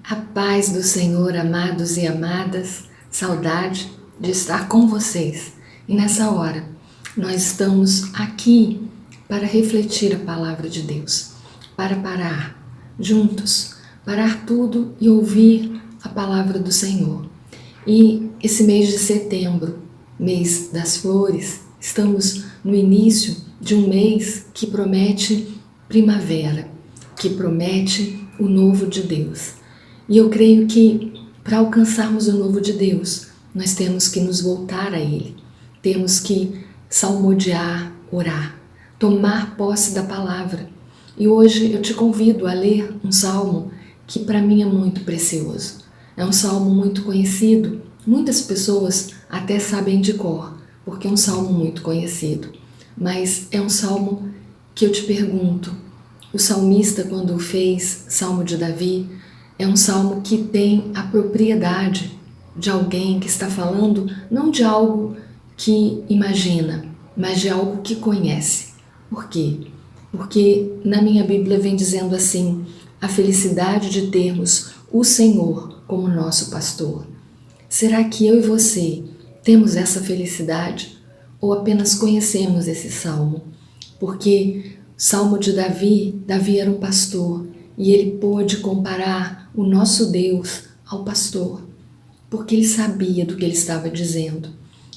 A paz do Senhor, amados e amadas, saudade de estar com vocês. E nessa hora, nós estamos aqui para refletir a palavra de Deus, para parar juntos, parar tudo e ouvir a palavra do Senhor. E esse mês de setembro, mês das flores, estamos no início de um mês que promete primavera, que promete o novo de Deus. E eu creio que para alcançarmos o novo de Deus, nós temos que nos voltar a Ele. Temos que salmodiar, orar, tomar posse da palavra. E hoje eu te convido a ler um salmo que para mim é muito precioso. É um salmo muito conhecido. Muitas pessoas até sabem de cor, porque é um salmo muito conhecido. Mas é um salmo que eu te pergunto, o salmista quando fez Salmo de Davi, é um salmo que tem a propriedade de alguém que está falando não de algo que imagina, mas de algo que conhece. Por quê? Porque na minha Bíblia vem dizendo assim, a felicidade de termos o Senhor como nosso pastor. Será que eu e você temos essa felicidade ou apenas conhecemos esse salmo? Porque Salmo de Davi, Davi era um pastor e ele pôde comparar o nosso Deus ao pastor, porque ele sabia do que ele estava dizendo.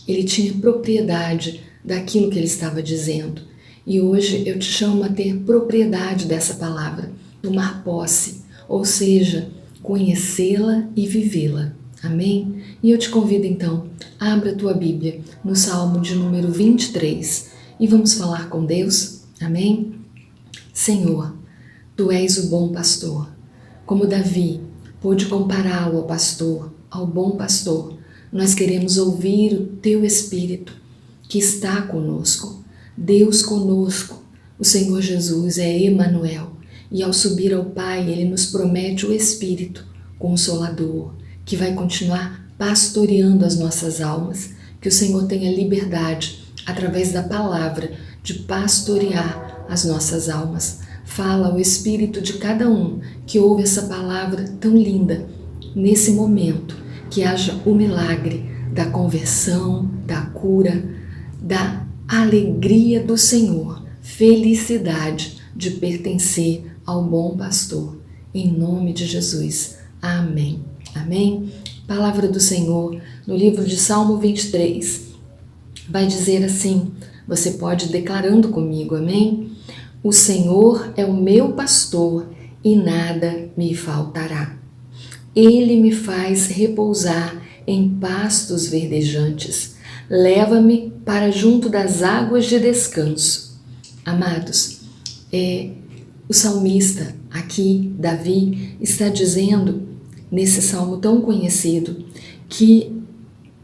Ele tinha propriedade daquilo que ele estava dizendo. E hoje eu te chamo a ter propriedade dessa palavra, tomar posse, ou seja, conhecê-la e vivê-la. Amém? E eu te convido então, abra a tua Bíblia no Salmo de número 23 e vamos falar com Deus. Amém? Senhor, Tu és o bom pastor. Como Davi pôde compará-lo ao pastor, ao bom pastor, nós queremos ouvir o Teu Espírito que está conosco. Deus conosco, o Senhor Jesus é Emanuel. E ao subir ao Pai, Ele nos promete o Espírito Consolador, que vai continuar pastoreando as nossas almas. Que o Senhor tenha liberdade, através da palavra, de pastorear as nossas almas. Fala o Espírito de cada um que ouve essa palavra tão linda. Nesse momento, que haja o milagre da conversão, da cura, da alegria do Senhor, felicidade de pertencer ao bom pastor. Em nome de Jesus. Amém. Amém? Palavra do Senhor, no livro de Salmo 23, vai dizer assim, você pode ir declarando comigo, amém? O Senhor é o meu pastor e nada me faltará. Ele me faz repousar em pastos verdejantes. Leva-me para junto das águas de descanso. Amados, o salmista aqui, Davi, está dizendo, nesse salmo tão conhecido, que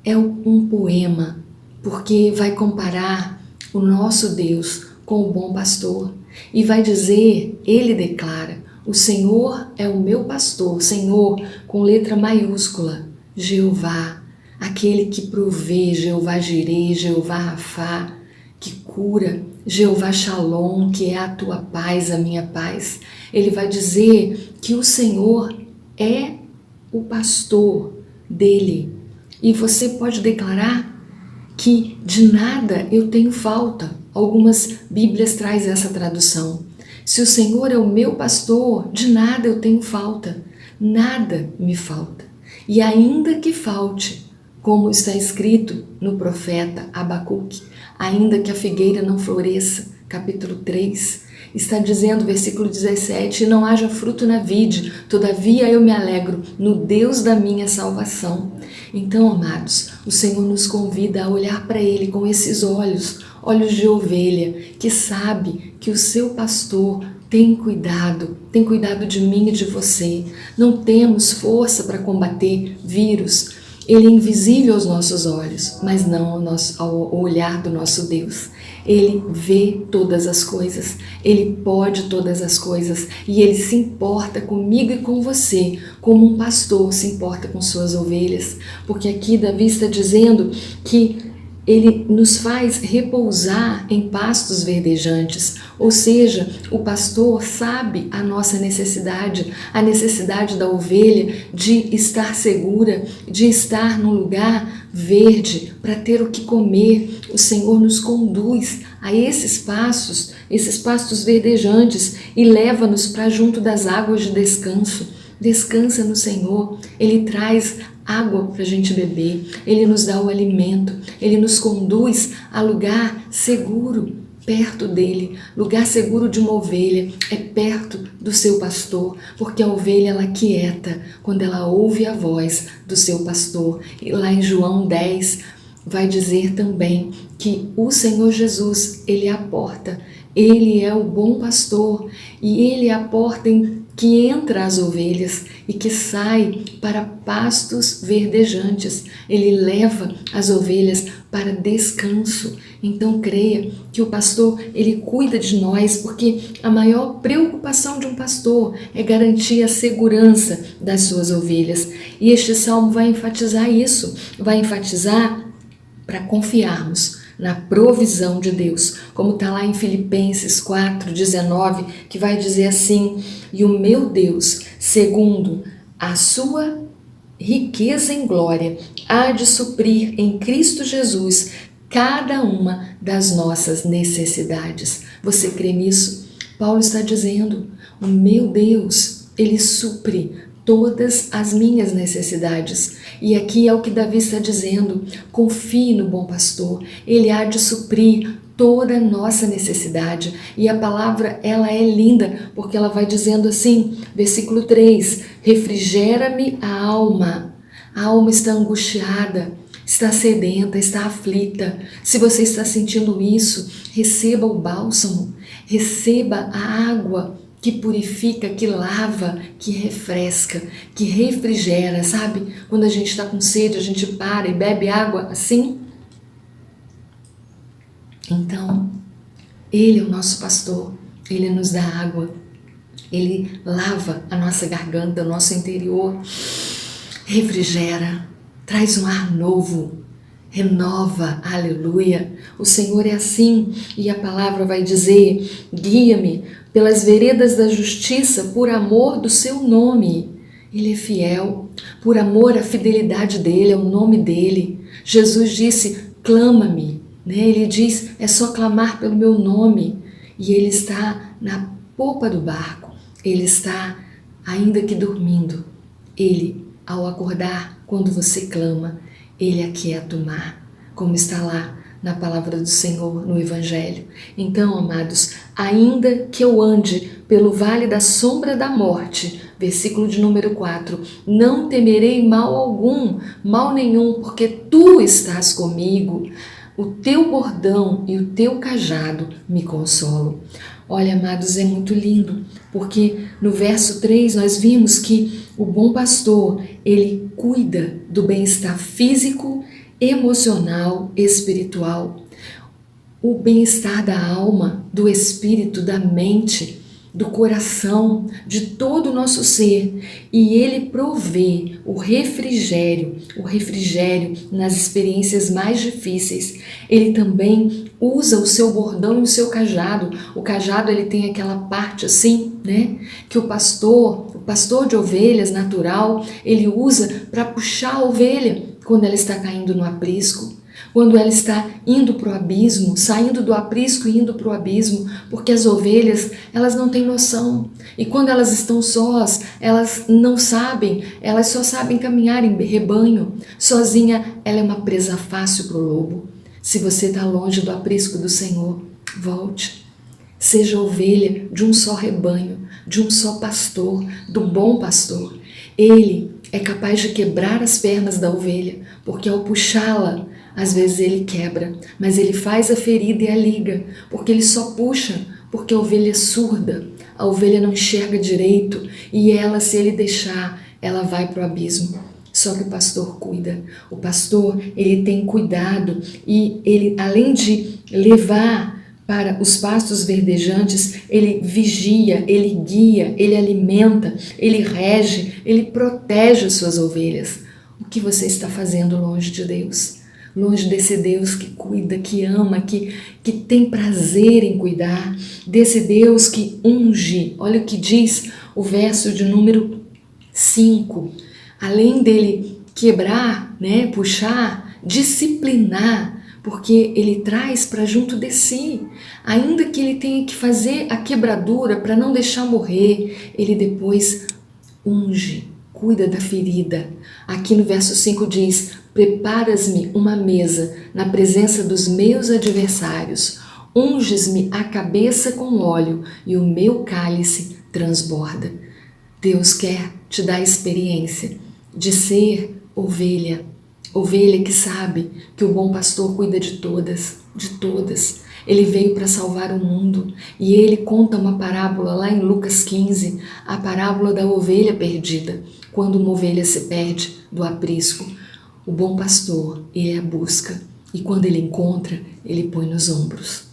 é um poema, porque vai comparar o nosso Deus com o bom pastor. E vai dizer, ele declara, o Senhor é o meu pastor, Senhor com letra maiúscula, Jeová, aquele que provê, Jeová Jireh, Jeová Rafá, que cura, Jeová Shalom, que é a tua paz, a minha paz. Ele vai dizer que o Senhor é o pastor dele. E você pode declarar que de nada eu tenho falta. Algumas Bíblias trazem essa tradução. Se o Senhor é o meu pastor, de nada eu tenho falta. Nada me falta. E ainda que falte, como está escrito no profeta Abacuque, ainda que a figueira não floresça, capítulo 3, está dizendo, versículo 17, não haja fruto na vide, todavia eu me alegro no Deus da minha salvação. Então, amados, o Senhor nos convida a olhar para Ele com esses olhos de ovelha, que sabe que o seu pastor tem cuidado de mim e de você. Não temos força para combater vírus. Ele é invisível aos nossos olhos, mas não ao olhar do nosso Deus. Ele vê todas as coisas, Ele pode todas as coisas e Ele se importa comigo e com você, como um pastor se importa com suas ovelhas. Porque aqui Davi está dizendo que Ele nos faz repousar em pastos verdejantes, ou seja, o pastor sabe a nossa necessidade, a necessidade da ovelha de estar segura, de estar num lugar verde para ter o que comer. O Senhor nos conduz a esses pastos verdejantes e leva-nos para junto das águas de descanso. Descansa no Senhor, Ele traz água para a gente beber, Ele nos dá o alimento, Ele nos conduz a lugar seguro, perto dEle. Lugar seguro de uma ovelha é perto do seu pastor, porque a ovelha ela quieta quando ela ouve a voz do seu pastor. E lá em João 10 vai dizer também que o Senhor Jesus, Ele é a porta, Ele é o bom pastor e Ele é a porta que entra as ovelhas e que sai para pastos verdejantes. Ele leva as ovelhas para descanso. Então creia que o pastor, ele cuida de nós, porque a maior preocupação de um pastor é garantir a segurança das suas ovelhas. E este salmo vai enfatizar isso, vai enfatizar para confiarmos na provisão de Deus, como está lá em Filipenses 4:19, que vai dizer assim: e o meu Deus, segundo a sua riqueza em glória, há de suprir em Cristo Jesus cada uma das nossas necessidades. Você crê nisso? Paulo está dizendo: o meu Deus, Ele supre todas as minhas necessidades. E aqui é o que Davi está dizendo: confie no bom pastor, ele há de suprir toda a nossa necessidade. E a palavra, ela é linda, porque ela vai dizendo assim, versículo 3, refrigera-me a alma está angustiada, está sedenta, está aflita. Se você está sentindo isso, receba o bálsamo, receba a água que purifica, que lava, que refresca, que refrigera, sabe? Quando a gente está com sede, a gente para e bebe água assim. Então, Ele é o nosso pastor, Ele nos dá água, Ele lava a nossa garganta, o nosso interior, refrigera, traz um ar novo, renova, aleluia. O Senhor é assim, e a palavra vai dizer: guia-me pelas veredas da justiça por amor do seu nome. Ele é fiel, por amor à fidelidade dele, ao nome dele. Jesus disse: clama-me, né? Ele diz: é só clamar pelo meu nome. E ele está na popa do barco, ele está ainda que dormindo. Ele, ao acordar, quando você clama, ele aquieta o mar, como está lá na palavra do Senhor, no Evangelho. Então, amados, ainda que eu ande pelo vale da sombra da morte, versículo de número 4, não temerei mal algum, mal nenhum, porque tu estás comigo. O teu bordão e o teu cajado me consolam. Olha, amados, é muito lindo, porque no verso 3 nós vimos que o bom pastor, ele cuida do bem-estar físico, emocional, espiritual, o bem-estar da alma, do espírito, da mente, do coração, de todo o nosso ser, e ele provê o refrigério nas experiências mais difíceis. Ele também usa o seu bordão e o seu cajado. O cajado, ele tem aquela parte assim, né, que o pastor de ovelhas natural, ele usa para puxar a ovelha quando ela está caindo no aprisco, quando ela está indo para o abismo, saindo do aprisco e indo para o abismo, porque as ovelhas, elas não têm noção. E quando elas estão sós, elas não sabem, elas só sabem caminhar em rebanho. Sozinha, ela é uma presa fácil para o lobo. Se você está longe do aprisco do Senhor, volte. Seja ovelha de um só rebanho, de um só pastor, do bom pastor. Ele é capaz de quebrar as pernas da ovelha, porque ao puxá-la, às vezes ele quebra, mas ele faz a ferida e a liga, porque ele só puxa, porque a ovelha é surda, a ovelha não enxerga direito, e ela, se ele deixar, ela vai para o abismo. Só que o pastor cuida. O pastor, ele tem cuidado, e ele, além de levar para os pastos verdejantes, ele vigia, ele guia, ele alimenta, ele rege, ele protege as suas ovelhas. O que você está fazendo longe de Deus? longe desse Deus que cuida, que ama, que tem prazer em cuidar, desse Deus que unge. Olha o que diz o verso de número 5. Além dele quebrar, né, puxar, disciplinar, porque ele traz para junto de si. Ainda que ele tenha que fazer a quebradura para não deixar morrer, ele depois unge, cuida da ferida. Aqui no verso 5 diz: preparas-me uma mesa na presença dos meus adversários, unges-me a cabeça com óleo e o meu cálice transborda. Deus quer te dar a experiência de ser ovelha, ovelha que sabe que o bom pastor cuida de todas, de todas. Ele veio para salvar o mundo e ele conta uma parábola lá em Lucas 15, a parábola da ovelha perdida. Quando uma ovelha se perde do aprisco, o bom pastor, ele a busca e quando ele encontra, ele põe nos ombros.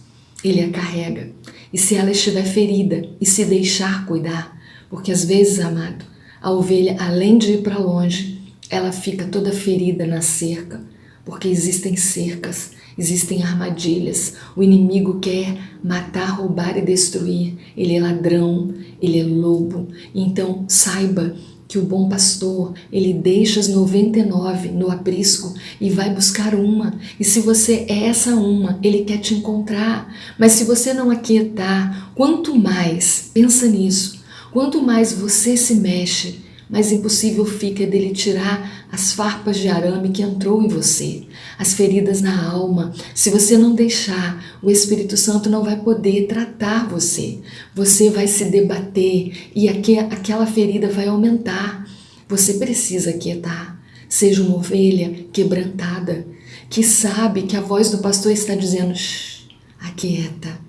Ele a carrega e se ela estiver ferida e se deixar cuidar, porque às vezes, amado, a ovelha, além de ir para longe, ela fica toda ferida na cerca, porque existem cercas, existem armadilhas. O inimigo quer matar, roubar e destruir. Ele é ladrão, ele é lobo. Então saiba que o bom pastor, ele deixa as 99 no aprisco e vai buscar uma. E se você é essa uma, ele quer te encontrar. Mas se você não aquietar, quanto mais, pensa nisso, quanto mais você se mexe, mais impossível fica dele tirar as farpas de arame que entrou em você, as feridas na alma. Se você não deixar, o Espírito Santo não vai poder tratar você. Você vai se debater e aquela ferida vai aumentar. Você precisa aquietar. Seja uma ovelha quebrantada, que sabe que a voz do pastor está dizendo: shh, aquieta,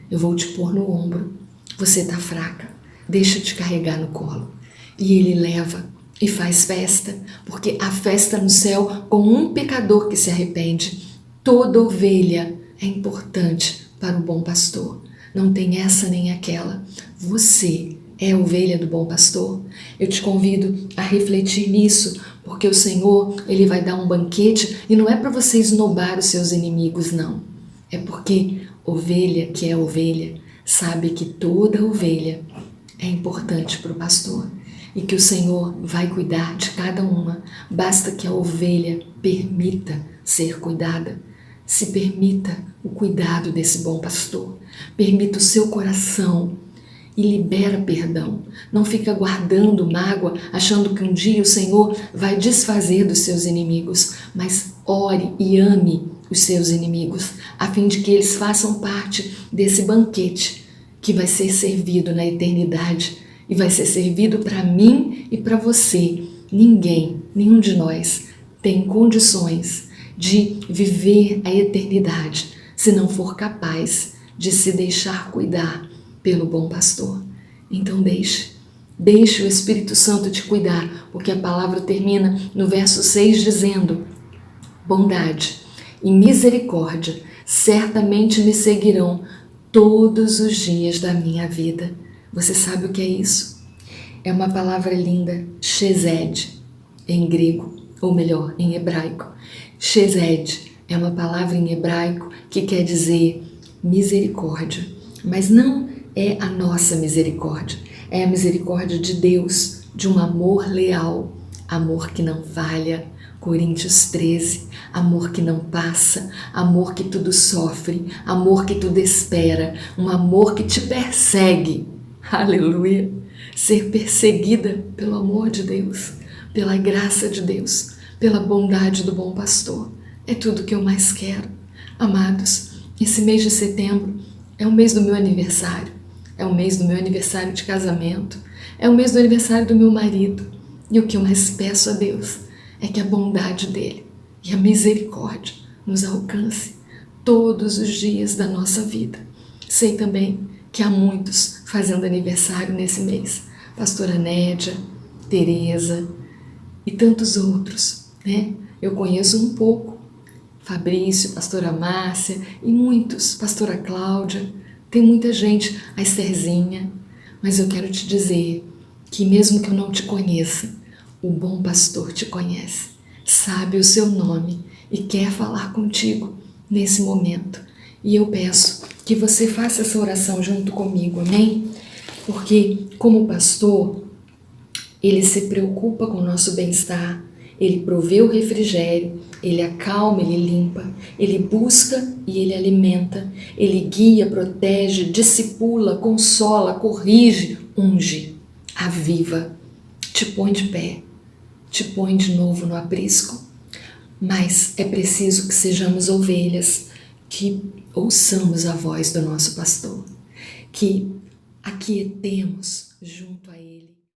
eu vou te pôr no ombro. Você está fraca, deixa eu te carregar no colo. E ele leva e faz festa, porque há festa no céu com um pecador que se arrepende. Toda ovelha é importante para o bom pastor. Não tem essa nem aquela. Você é a ovelha do bom pastor? Eu te convido a refletir nisso, porque o Senhor, ele vai dar um banquete e não é para você esnobar os seus inimigos, não. É porque ovelha que é ovelha sabe que toda ovelha é importante para o pastor. E que o Senhor vai cuidar de cada uma. Basta que a ovelha permita ser cuidada. Se permita o cuidado desse bom pastor. Permita o seu coração e libera perdão. Não fica guardando mágoa, achando que um dia o Senhor vai desfazer dos seus inimigos. Mas ore e ame os seus inimigos, a fim de que eles façam parte desse banquete que vai ser servido na eternidade. E vai ser servido para mim e para você. Ninguém, nenhum de nós, tem condições de viver a eternidade se não for capaz de se deixar cuidar pelo bom pastor. Então deixe o Espírito Santo te cuidar, porque a palavra termina no verso 6 dizendo: bondade e misericórdia certamente me seguirão todos os dias da minha vida. Você sabe o que é isso? É uma palavra linda, chesed, em grego, ou melhor, em hebraico. Chesed é uma palavra em hebraico que quer dizer misericórdia, mas não é a nossa misericórdia, é a misericórdia de Deus, de um amor leal, amor que não falha. Coríntios 13, amor que não passa, amor que tudo sofre, amor que tudo espera, um amor que te persegue. Aleluia! Ser perseguida pelo amor de Deus, pela graça de Deus, pela bondade do bom pastor. É tudo que eu mais quero. Amados, esse mês de setembro é o mês do meu aniversário, é o mês do meu aniversário de casamento, é o mês do aniversário do meu marido. E o que eu mais peço a Deus é que a bondade dele e a misericórdia nos alcance todos os dias da nossa vida. Sei também que há muitos fazendo aniversário nesse mês. Pastora Nédia, Tereza e tantos outros, né? Eu conheço um pouco. Fabrício, pastora Márcia e muitos, pastora Cláudia. Tem muita gente, a Estherzinha. Mas eu quero te dizer que mesmo que eu não te conheça, o bom pastor te conhece. sabe o seu nome e quer falar contigo nesse momento. E eu peço que você faça essa oração junto comigo, amém? Porque, como pastor, ele se preocupa com o nosso bem-estar, ele provê o refrigério, ele acalma, ele limpa, ele busca e ele alimenta, ele guia, protege, discipula, consola, corrige, unge, aviva, te põe de pé, te põe de novo no aprisco. Mas é preciso que sejamos ovelhas, que ouçamos a voz do nosso pastor, que aquietemos junto a ele.